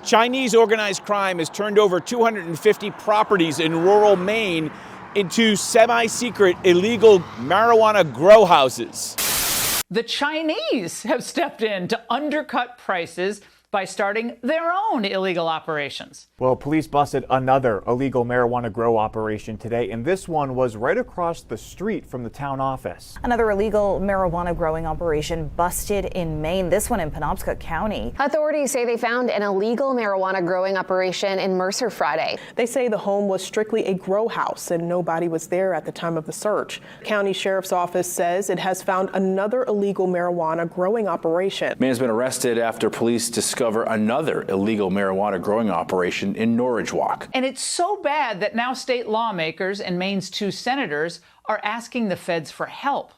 Chinese organized crime has turned over 250 properties in rural Maine into semi-secret illegal marijuana grow houses. The Chinese have stepped in to undercut prices by starting their own illegal operations. Well, police busted another illegal marijuana grow operation today, and this one was right across the street from the town office. Another illegal marijuana growing operation busted in Maine, this one in Penobscot County. Authorities say they found an illegal marijuana growing operation in Mercer Friday. They say the home was strictly a grow house and nobody was there at the time of the search. County Sheriff's Office says it has found another illegal marijuana growing operation. Man's been arrested after police discover another illegal marijuana growing operation in Norridgewock. And it's so bad that now state lawmakers and Maine's 2 senators are asking the feds for help.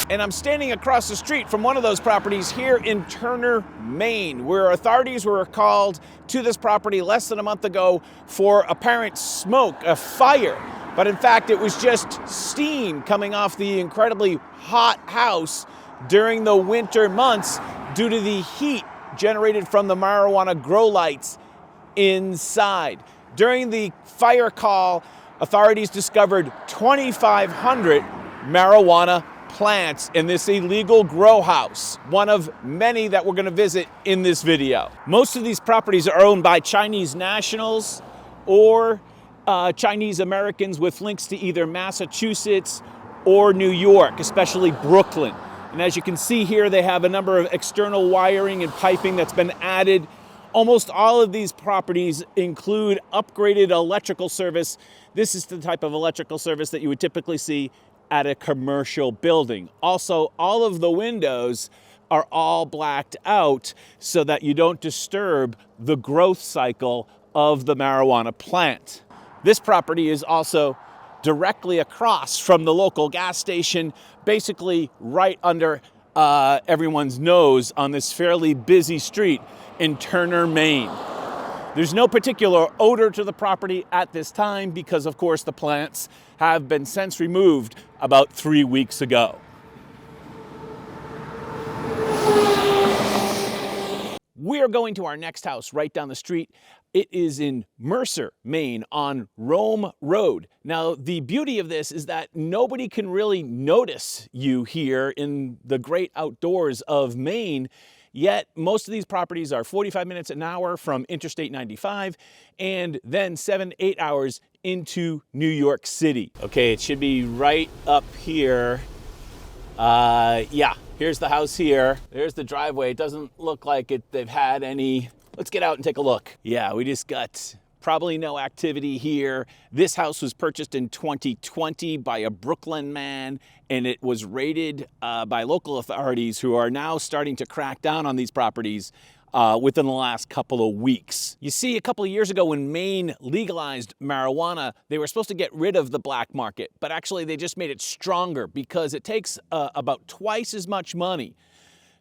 And I'm standing across the street from one of those properties here in Turner, Maine, where authorities were called to this property less than a month ago for apparent smoke, a fire. But in fact, it was just steam coming off the incredibly hot house during the winter months due to the heat generated from the marijuana grow lights inside. During the fire call, authorities discovered 2,500 marijuana plants in this illegal grow house, one of many that we're going to visit in this video. Most of these properties are owned by Chinese nationals or Chinese Americans with links to either Massachusetts or New York, especially Brooklyn. And as you can see here, they have a number of external wiring and piping that's been added. Almost all of these properties include upgraded electrical service. This is the type of electrical service that you would typically see at a commercial building. Also, all of the windows are all blacked out so that you don't disturb the growth cycle of the marijuana plant. This property is also directly across from the local gas station, basically right under everyone's nose on this fairly busy street in Turner, Maine. There's no particular odor to the property at this time because, of course, the plants have been since removed about 3 weeks ago. We are going to our next house right down the street. It is in Mercer, Maine, on Rome Road. Now, the beauty of this is that nobody can really notice you here in the great outdoors of Maine, yet most of these properties are 45 minutes an hour from Interstate 95 and then 7-8 hours into New York City. Okay, it should be right up here. Yeah, here's the house here. There's the driveway. It doesn't look like they've had any. Let's get out and take a look. Yeah, we just got probably no activity here. This house was purchased in 2020 by a Brooklyn man, and it was raided by local authorities who are now starting to crack down on these properties within the last couple of weeks. You see, a couple of years ago when Maine legalized marijuana, they were supposed to get rid of the black market, but actually they just made it stronger because it takes about twice as much money,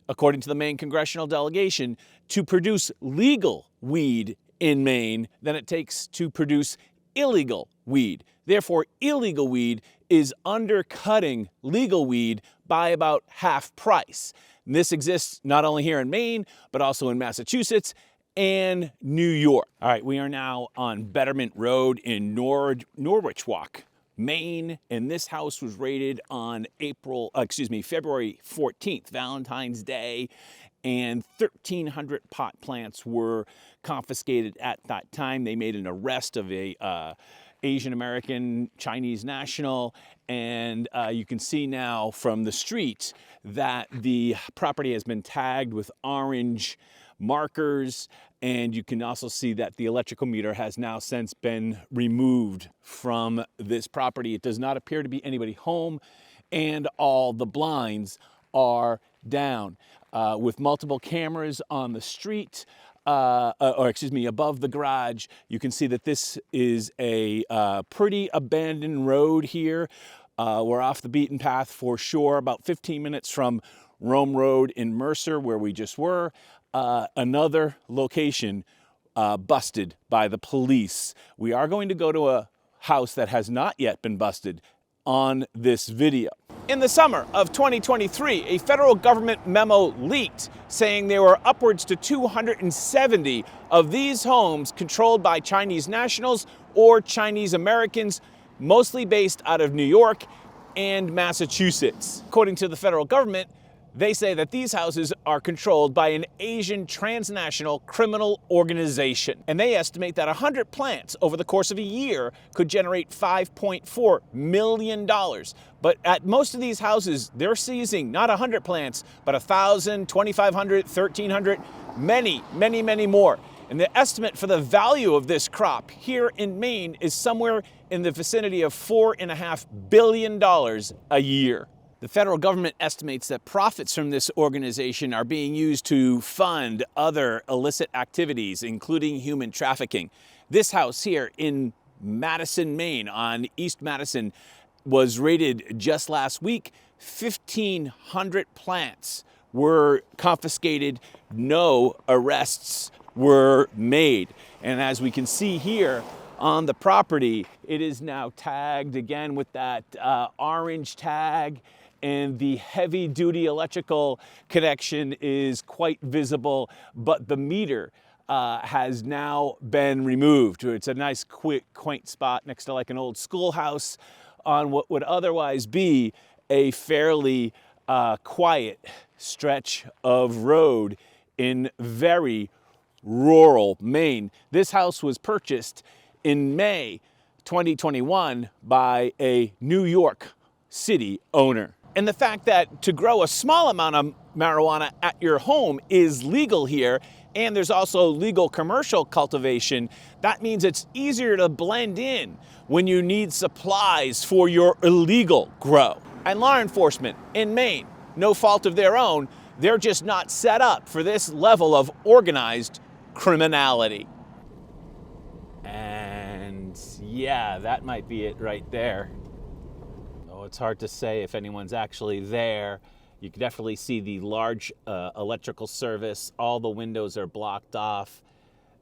according to the Maine congressional delegation, to produce legal weed in Maine than it takes to produce illegal weed. Therefore, illegal weed is undercutting legal weed by about half price. And this exists not only here in Maine, but also in Massachusetts and New York. All right, we are now on Betterment Road in Norridgewock, Maine, and this house was raided on February 14th, Valentine's Day, and 1,300 pot plants were confiscated at that time. They made an arrest of a Asian American Chinese national, and you can see now from the street that the property has been tagged with orange markers, and you can also see that the electrical meter has now since been removed from this property. It does not appear to be anybody home, and all the blinds are down. With multiple cameras on the street, above the garage, you can see that this is a pretty abandoned road here. We're off the beaten path for sure, about 15 minutes from Rome Road in Mercer, where we just were. Another location busted by the police. We are going to go to a house that has not yet been busted on this video. In the summer of 2023, a federal government memo leaked saying there were upwards to 270 of these homes controlled by Chinese nationals or Chinese Americans, mostly based out of New York and Massachusetts. According to the federal government, they say that these houses are controlled by an Asian transnational criminal organization. And they estimate that 100 plants over the course of a year could generate $5.4 million. But at most of these houses, they're seizing not 100 plants, but 1,000, 2,500, 1,300, many more. And the estimate for the value of this crop here in Maine is somewhere in the vicinity of $4.5 billion a year. The federal government estimates that profits from this organization are being used to fund other illicit activities, including human trafficking. This house here in Madison, Maine, on East Madison, was raided just last week. 1,500 plants were confiscated. No arrests were made. And as we can see here on the property, it is now tagged again with that orange tag, and the heavy-duty electrical connection is quite visible, but the meter has now been removed. It's a nice, quick, quaint spot next to like an old schoolhouse on what would otherwise be a fairly quiet stretch of road in very rural Maine. This house was purchased in May 2021 by a New York City owner. And the fact that to grow a small amount of marijuana at your home is legal here, and there's also legal commercial cultivation, that means it's easier to blend in when you need supplies for your illegal grow. And law enforcement in Maine, no fault of their own, they're just not set up for this level of organized criminality. And yeah, that might be it right there. It's hard to say if anyone's actually there. You can definitely see the large electrical service. All the windows are blocked off.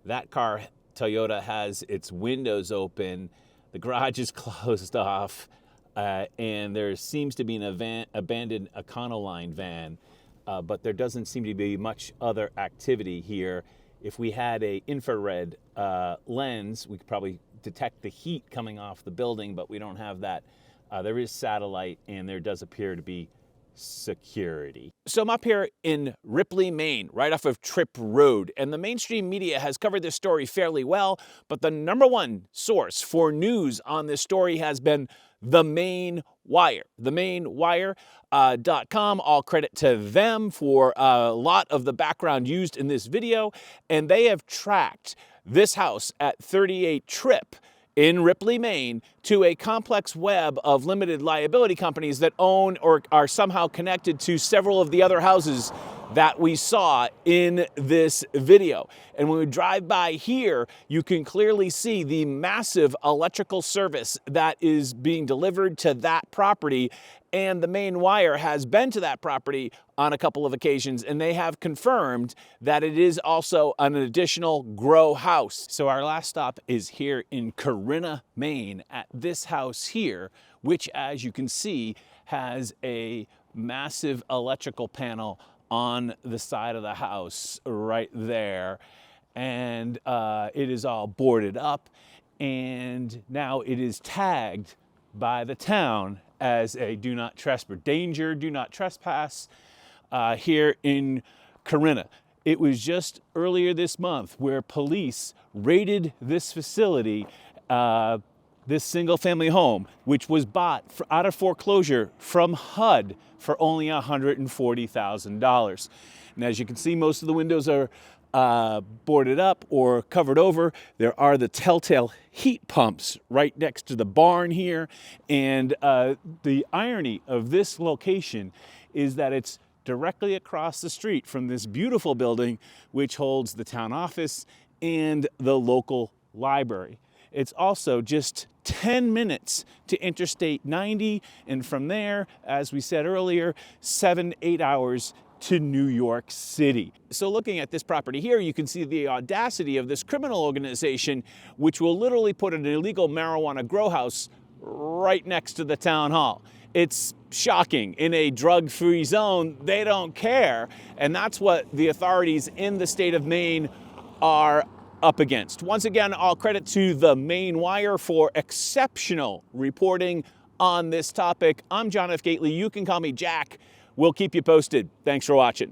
That car, Toyota, has its windows open. The garage is closed off. And there seems to be an abandoned Econoline van. But there doesn't seem to be much other activity here. If we had an infrared lens, we could probably detect the heat coming off the building, but we don't have that. There is satellite, and there does appear to be security. So I'm up here in Ripley, Maine, right off of Tripp Road, and the mainstream media has covered this story fairly well, but the number one source for news on this story has been the Maine Wire. The MaineWire.com, all credit to them for a lot of the background used in this video, and they have tracked this house at 38 Tripp in Ripley, Maine, to a complex web of limited liability companies that own or are somehow connected to several of the other houses that we saw in this video. And when we drive by here, you can clearly see the massive electrical service that is being delivered to that property. And the Maine Wire has been to that property on a couple of occasions, and they have confirmed that it is also an additional grow house. So our last stop is here in Corinna, Maine, at this house here, which, as you can see, has a massive electrical panel on the side of the house right there. And it is all boarded up, and now it is tagged by the town as a do not trespass, danger, do not trespass here in Corinna. It was just earlier this month where police raided this facility, this single family home, which was bought out of foreclosure from HUD for only $140,000. And as you can see, most of the windows are boarded up or covered over. There are the telltale heat pumps right next to the barn here. And the irony of this location is that it's directly across the street from this beautiful building, which holds the town office and the local library. It's also just 10 minutes to Interstate 90, and from there, as we said earlier, 7-8 hours to New York City. So looking at this property here, you can see the audacity of this criminal organization, which will literally put an illegal marijuana grow house right next to the town hall. It's shocking. In a drug-free zone, they don't care. And that's what the authorities in the state of Maine are up against. Once again, all credit to the Maine Wire for exceptional reporting on this topic. I'm John F. Gately. You can call me Jack. We'll keep you posted. Thanks for watching.